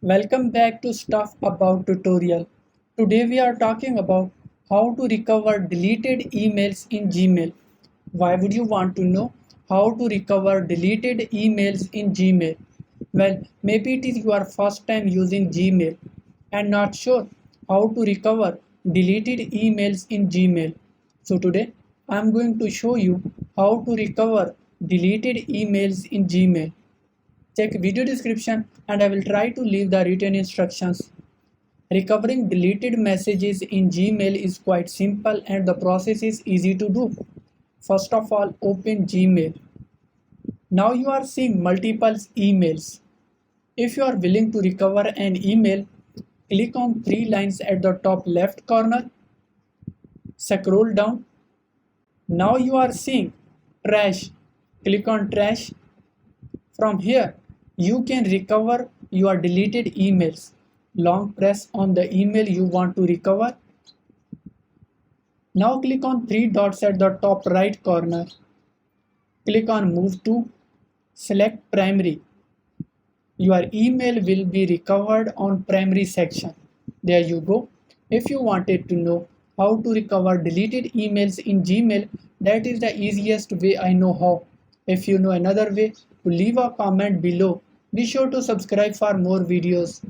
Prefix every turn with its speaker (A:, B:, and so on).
A: Welcome back to Stuff About tutorial. Today we are talking about how to recover deleted emails in Gmail. Why would you want to know how to recover deleted emails in Gmail? Well, maybe it is your first time using Gmail and not sure how to recover deleted emails in Gmail. So today I am going to show you how to recover deleted emails in Gmail. Check video description and I will try to leave the written instructions. Recovering deleted messages in Gmail is quite simple and the process is easy to do. First of all, open Gmail. Now you are seeing multiple emails. If you are willing to recover an email, click on three lines at the top left corner. Scroll down. Now you are seeing trash. Click on trash. From here, you can recover your deleted emails. Long press on the email you want to recover. Now click on three dots at the top right corner. Click on Move to. Select Primary. Your email will be recovered on Primary section. There you go. If you wanted to know how to recover deleted emails in Gmail, that is the easiest way I know how. If you know another way, to leave a comment below. Be sure to subscribe for more videos.